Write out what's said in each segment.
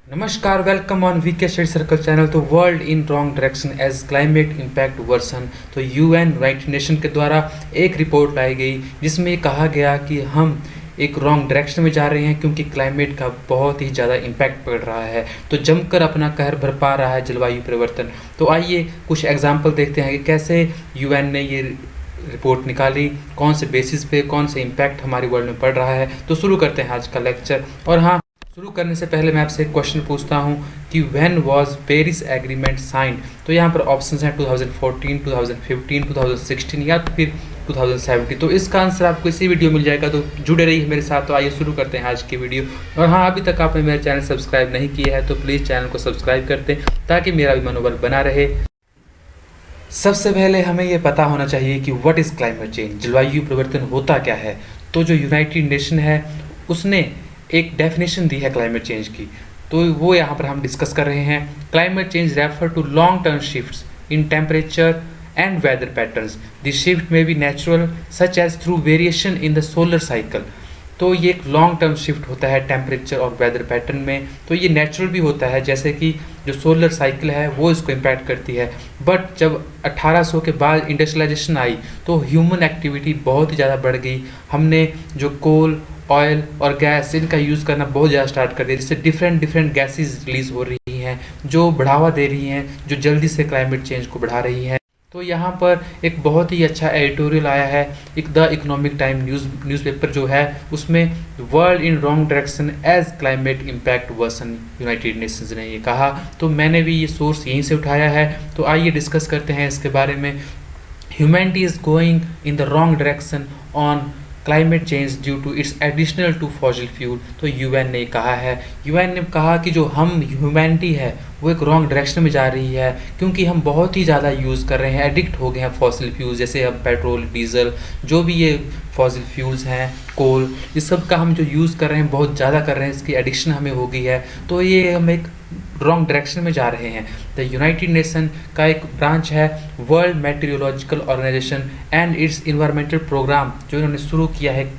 नमस्कार, welcome on VK study circle channel. तो world in wrong direction as climate impact version. तो UN United Nation के द्वारा एक रिपोर्ट लाई गई जिसमें ये कहा गया कि हम एक रॉन्ग डायरेक्शन में जा रहे हैं क्योंकि क्लाइमेट का बहुत ही ज़्यादा इम्पैक्ट पड़ रहा है, तो जमकर अपना कहर बरपा रहा है जलवायु परिवर्तन। तो आइए कुछ एग्जाम्पल देखते हैं कि कैसे यूएन ने ये रिपोर्ट निकाली, कौन से बेसिस पे कौन से इम्पैक्ट हमारी वर्ल्ड में पड़ रहा है। तो शुरू करते हैं आज का लेक्चर। और हाँ, शुरू करने से पहले मैं आपसे एक क्वेश्चन पूछता हूँ कि when was Paris agreement signed. तो यहाँ पर ऑप्शंस हैं 2014, 2015, 2016 या फिर 2070। तो इसका आंसर आपको इसी वीडियो मिल जाएगा, तो जुड़े रहिए मेरे साथ। तो आइए शुरू करते हैं आज की वीडियो। और हाँ, अभी तक आपने मेरा चैनल सब्सक्राइब नहीं किया है तो प्लीज़ चैनल को सब्सक्राइब करते हैं ताकि मेरा भी मनोबल बना रहे। सबसे पहले हमें ये पता होना चाहिए कि व्हाट इज़ क्लाइमेट चेंज, जलवायु परिवर्तन होता क्या है। तो जो यूनाइटेड नेशन है उसने एक डेफिनेशन दी है क्लाइमेट चेंज की, तो वो यहाँ पर हम डिस्कस कर रहे हैं। Climate change refer to long term shifts in temperature and weather patterns. This shift may be natural such as through variation in the solar cycle. तो ये एक लॉन्ग टर्म शिफ्ट होता है टेम्परेचर और वेदर पैटर्न में। तो ये natural भी होता है, जैसे कि जो सोलर साइकिल है वो इसको इम्पैक्ट करती है। बट जब 1800 के बाद इंडस्ट्रियलाइजेशन आई तो ह्यूमन एक्टिविटी बहुत ही ज़्यादा बढ़ गई। हमने जो कोल, ऑयल और गैस इनका यूज़ करना बहुत ज़्यादा स्टार्ट कर दिया, जिससे डिफरेंट गैसेस रिलीज हो रही हैं जो बढ़ावा दे रही हैं, जो जल्दी से क्लाइमेट चेंज को बढ़ा रही हैं। तो यहाँ पर एक बहुत ही अच्छा एडिटोरियल आया है, एक द इकोनॉमिक टाइम न्यूज़पेपर जो है उसमें world in wrong direction as climate impact version United Nations ने ये कहा। तो मैंने भी ये सोर्स यहीं से उठाया है। तो आइए डिस्कस करते हैं इसके बारे में। Humanity is going in the wrong direction on climate change due to its additional to fossil fuel. तो यूएन ने कहा है, यूएन ने कहा कि जो हम ह्यूमैनिटी है वो एक रॉन्ग डायरेक्शन में जा रही है क्योंकि हम बहुत ही ज़्यादा यूज़ कर रहे हैं, एडिक्ट हो गए हैं फॉसिल फ्यूल्स, जैसे अब पेट्रोल, डीजल, जो भी ये फॉसिल फ्यूल्स हैं, कोल, इस सब का हम जो यूज़ कर रहे हैं बहुत ज़्यादा कर रहे हैं, इसकी एडिक्शन हमें हो गई है। तो ये हम एक रॉन्ग डायरेक्शन में जा रहे हैं। द यूनाइटेड नेशन का एक ब्रांच है world meteorological organization and its environmental program, जो इन्होंने शुरू किया है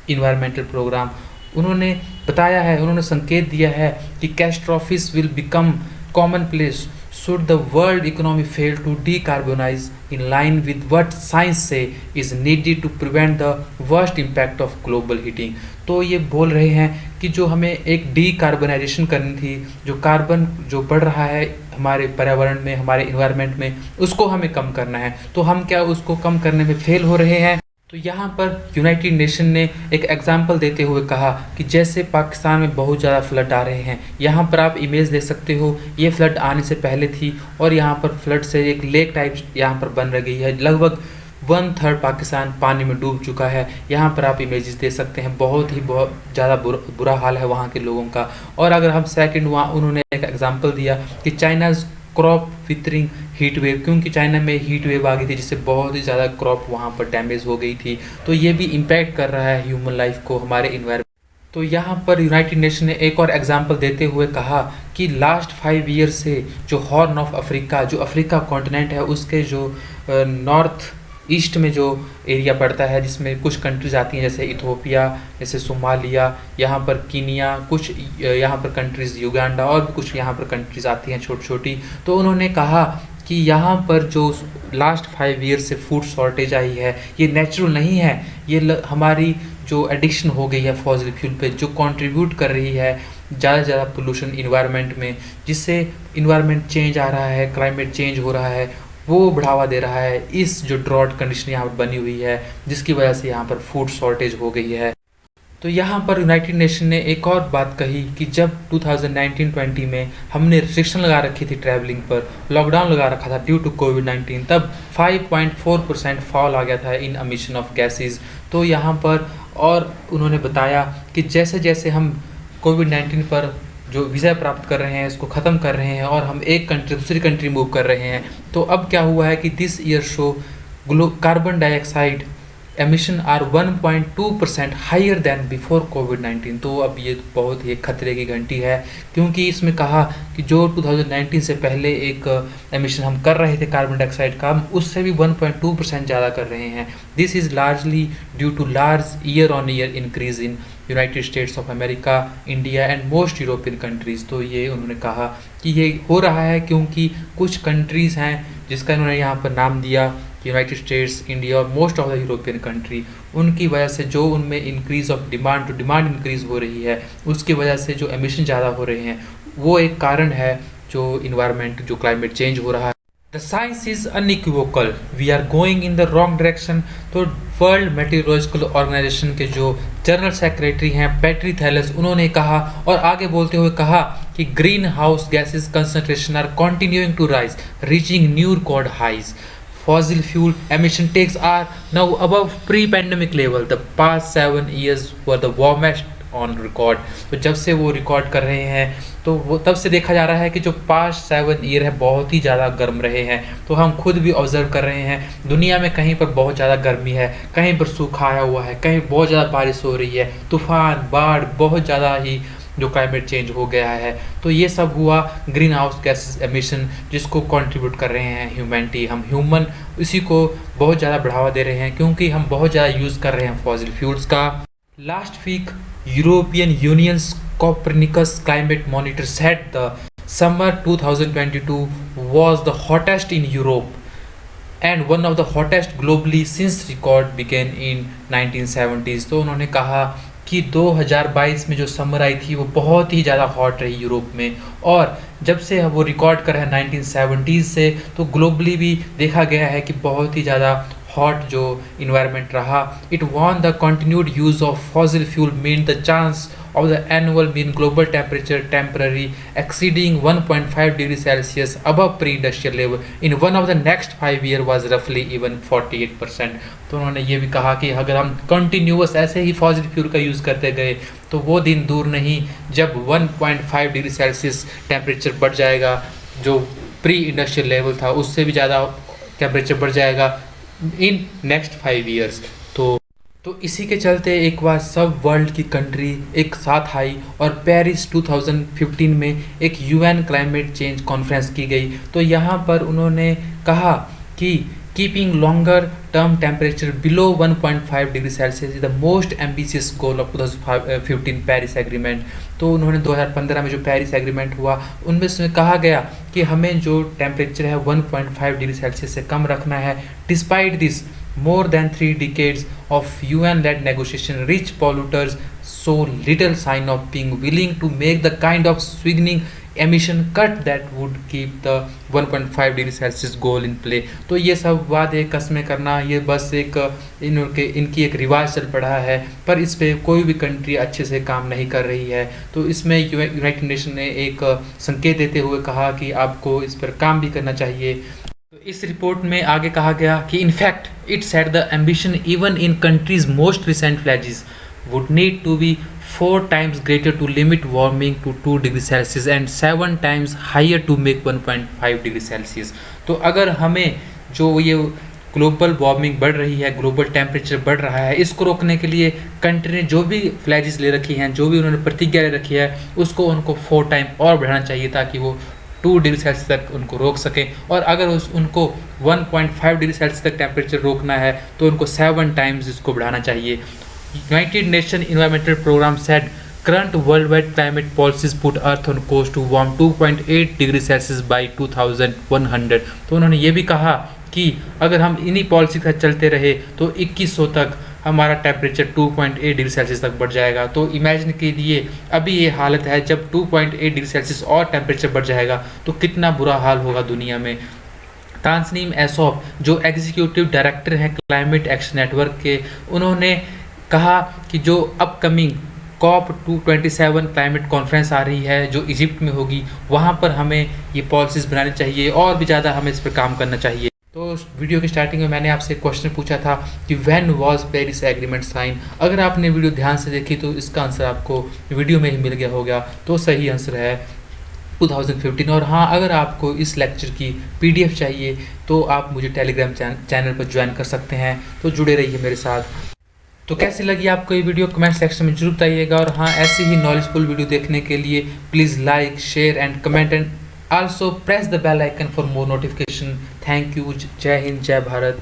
इन्वायरमेंटल प्रोग्राम। उन्होंने बताया है, उन्होंने संकेत दिया है कि catastrophes will become common place should the world economy fail to decarbonize in line with what science say is needed to prevent the worst impact of global heating। तो ये बोल रहे हैं कि जो हमें एक डीकार्बनाइजेशन करनी थी, जो कार्बन जो बढ़ रहा है हमारे पर्यावरण में, हमारे इन्वायरमेंट में, उसको हमें कम करना है। तो हम क्या उसको कम करने में फेल हो रहे हैं। तो यहाँ पर यूनाइटेड नेशन ने एक एग्जाम्पल देते हुए कहा कि जैसे पाकिस्तान में बहुत ज़्यादा फ्लड आ रहे हैं, यहाँ पर आप इमेज देख सकते हो, ये फ्लड आने से पहले थी और यहाँ पर फ्लड से एक लेक टाइप यहाँ पर बन रही है। लगभग 1/3 पाकिस्तान पानी में डूब चुका है। यहाँ पर आप इमेजेस देख सकते हैं, बहुत ज़्यादा बुरा हाल है वहाँ के लोगों का। और अगर हम सेकंड, वहाँ उन्होंने एक एग्जांपल दिया कि चाइनाज़ क्रॉप विथरिंग हीट वेव, क्योंकि चाइना में हीट वेव आ गई थी जिससे बहुत ही ज़्यादा क्रॉप वहाँ पर डैमेज हो गई थी। तो ये भी इम्पैक्ट कर रहा है ह्यूमन लाइफ को, हमारे इन्वायरमेंट। तो यहाँ पर यूनाइटेड नेशन ने एक और एग्जांपल देते हुए कहा कि लास्ट 5 ईयर से जो हॉर्न ऑफ अफ्रीका, जो अफ्रीका कॉन्टिनेंट है, उसके जो नॉर्थ ईस्ट में जो एरिया पड़ता है, जिसमें कुछ कंट्रीज़ आती हैं जैसे इथोपिया, जैसे सोमालिया, यहाँ पर कीनिया, कुछ यहाँ पर कंट्रीज़ युगांडा और भी कुछ यहाँ पर कंट्रीज़ आती हैं छोटी छोटी। तो उन्होंने कहा कि यहाँ पर जो लास्ट 5 ईयर से फूड शॉर्टेज आई है ये नेचुरल नहीं है, ये हमारी जो एडिक्शन हो गई है फॉसिल फ्यूल पे, जो कंट्रीब्यूट कर रही है ज़्यादा से ज़्यादा पोल्यूशन इन्वायरमेंट में, जिससे इन्वायरमेंट चेंज आ रहा है, क्लाइमेट चेंज हो रहा है, वो बढ़ावा दे रहा है। इस जो ड्रॉट कंडीशन यहाँ पर बनी हुई है जिसकी वजह से यहाँ पर फूड शॉर्टेज हो गई है। तो यहाँ पर यूनाइटेड नेशन ने एक और बात कही कि जब 2019-20 में हमने रिस्ट्रिक्शन लगा रखी थी ट्रैवलिंग पर, लॉकडाउन लगा रखा था ड्यू टू कोविड-19, तब 5.4% फॉल आ गया था इन एमिशन ऑफ गैसेस। तो यहाँ पर और उन्होंने बताया कि जैसे जैसे हम कोविड-19 पर जो विजय प्राप्त कर रहे हैं, इसको ख़त्म कर रहे हैं और हम एक कंट्री दूसरी कंट्री मूव कर रहे हैं, तो अब क्या हुआ है कि this year show carbon dioxide emission are 1.2% higher than before कोविड-19। तो अब ये बहुत ही खतरे की घंटी है, क्योंकि इसमें कहा कि जो 2019 से पहले एक एमिशन हम कर रहे थे कार्बन डाइऑक्साइड का, हम उससे भी 1.2% ज़्यादा कर रहे हैं। This is largely due to large year on year increase in United States of America, India and most European countries. तो ये उन्होंने कहा कि ये हो रहा है क्योंकि कुछ कंट्रीज़ हैं जिसका इन्होंने यहाँ पर नाम दिया यूनाइटेड स्टेट्स, इंडिया और most of the European country, उनकी वजह से जो उनमें इंक्रीज़ ऑफ डिमांड, जो डिमांड इंक्रीज़ हो रही है उसकी वजह से जो एमिशन ज़्यादा हो रहे हैं वो एक कारण है जो इन्वायरमेंट, जो क्लाइमेट चेंज हो रहा है। The science is unequivocal, we are going in the wrong direction. तो वर्ल्ड मेटीरियोलॉजिकल ऑर्गेनाइजेशन के जो जनरल सेक्रेटरी हैं पैट्री थैलेस, उन्होंने कहा और आगे बोलते हुए कहा कि green house gases concentration are continuing to rise, reaching new record highs. Fossil fuel emission takes are now above pre-pandemic level. The past 7 years were the warmest on record. तो जब से वो रिकॉर्ड कर रहे हैं तो वो तब से देखा जा रहा है कि जो पास्ट 7 ईयर है बहुत ही ज़्यादा गर्म रहे हैं। तो हम खुद भी ऑब्जर्व कर रहे हैं दुनिया में कहीं पर बहुत ज़्यादा गर्मी है, कहीं पर सूखा आया हुआ है, कहीं बहुत ज़्यादा बारिश हो रही है, तूफान, बाढ़, बहुत ज़्यादा ही जो क्लाइमेट चेंज हो गया है। तो ये सब हुआ ग्रीन हाउस गैसेस एमिशन जिसको कंट्रीब्यूट कर रहे हैं ह्यूमैनिटी, हम ह्यूमन इसी को बहुत ज़्यादा बढ़ावा दे रहे हैं क्योंकि हम बहुत ज़्यादा यूज़ कर रहे हैं फॉसिल फ्यूल्स का। Last week European unions Copernicus climate monitor said the summer 2022 was the hottest in Europe and one of the hottest globally since record began in 1970s। तो उन्होंने कहा कि 2022 में जो समर आई थी वो बहुत ही ज़्यादा हॉट रही यूरोप में, और जब से वो रिकॉर्ड कर है 1970s से, तो ग्लोबली भी देखा गया है कि बहुत ही ज़्यादा हॉट जो इन्वायरमेंट रहा। It won the continued use of fossil fuel mean the chance of the annual mean global temperature temporary exceeding 1.5 degree Celsius above pre-industrial level in one of the next 5 years was roughly even 48%। तो उन्होंने ये भी कहा कि अगर हम continuous ऐसे ही fossil fuel का यूज़ करते गए तो वो दिन दूर नहीं जब 1.5 डिग्री सेल्सियस टेम्परेचर बढ़ जाएगा, जो प्री इंडस्ट्रियल लेवल था उससे भी ज़्यादा टेम्परेचर बढ़ जाएगा इन नेक्स्ट 5 ईयर्स। तो इसी के चलते एक बार सब वर्ल्ड की कंट्री एक साथ आई और पेरिस 2015 में एक यूएन क्लाइमेट चेंज कॉन्फ्रेंस की गई। तो यहाँ पर उन्होंने कहा कि keeping longer term temperature below 1.5 degree Celsius is the most ambitious goal of 2015 Paris agreement. तो उन्होंने 2015 में जो पेरिस एग्रीमेंट हुआ उनमें से कहा गया कि हमें जो टेम्परेचर है 1.5 डिग्री सेल्सियस से कम रखना है। Despite this more than 3 decades of UN-led negotiation, rich polluters show little sign of being willing to make the kind of sweeping emission cut that would keep the 1.5 degree Celsius goal in play। तो ये सब वादे कसमें करना ये बस एक इनकी एक रिवाज चल पड़ा है, पर इस पे कोई भी कंट्री अच्छे से काम नहीं कर रही है। तो इसमें यूनाइटेड नेशन ने एक संकेत देते हुए कहा कि आपको इस पर काम भी करना चाहिए। इस रिपोर्ट में आगे कहा गया कि in fact it set the ambition even in countries most recent pledges would need to be 4 times greater to limit warming to 2 degree Celsius and 7 times higher to make 1.5 degree Celsius। तो अगर हमें जो ये ग्लोबल वार्मिंग बढ़ रही है, global temperature बढ़ रहा है, इसको रोकने के लिए कंट्री ने जो भी फ्लैजेस ले रखी हैं, जो भी उन्होंने प्रतिज्ञा ले रखी है, उसको उनको 4 टाइम और बढ़ाना चाहिए ताकि वो 2 डिग्री सेल्सियस तक उनको रोक सकें। और अगर उनको 1.5 डिग्री सेल्सियस तक टेम्परेचर रोकना है तो उनको 7 टाइम्स इसको बढ़ाना चाहिए। United Nation environmental programme said current world wide climate policies put earth on course to warm 2.8 degree Celsius by 2100। तो उन्होंने ये भी कहा कि अगर हम इन्हीं पॉलिसी के साथ चलते रहे तो 2100 तक हमारा टेम्परेचर 2.8 डिग्री सेल्सियस तक बढ़ जाएगा। तो इमेजिन कीजिए अभी ये हालत है, जब 2.8 डिग्री सेल्सियस और टेम्परेचर बढ़ जाएगा तो कितना बुरा हाल होगा दुनिया में। तानस्नीम एसोप जो एग्जीक्यूटिव डायरेक्टर हैं क्लाइमेट एक्शन नेटवर्क के, उन्होंने कहा कि जो अपकमिंग COP27 क्लाइमेट कॉन्फ्रेंस आ रही है जो इजिप्ट में होगी, वहाँ पर हमें ये पॉलिसीज़ बनानी चाहिए और भी ज़्यादा हमें इस पर काम करना चाहिए। तो वीडियो की स्टार्टिंग में मैंने आपसे एक क्वेश्चन पूछा था कि when was Paris agreement sign. अगर आपने वीडियो ध्यान से देखी तो इसका आंसर आपको वीडियो में ही मिल गया होगा। तो सही आंसर है 2015। और हाँ, अगर आपको इस लेक्चर की PDF चाहिए तो आप मुझे टेलीग्राम चैनल पर ज्वाइन कर सकते हैं। तो जुड़े रहिए मेरे साथ। तो कैसी लगी आपको ये वीडियो कमेंट सेक्शन में जरूर बताइएगा। और हाँ, ऐसे ही नॉलेजफुल वीडियो देखने के लिए please like, share and comment and also press the bell icon for more notification। Thank you। जय हिंद, जय भारत।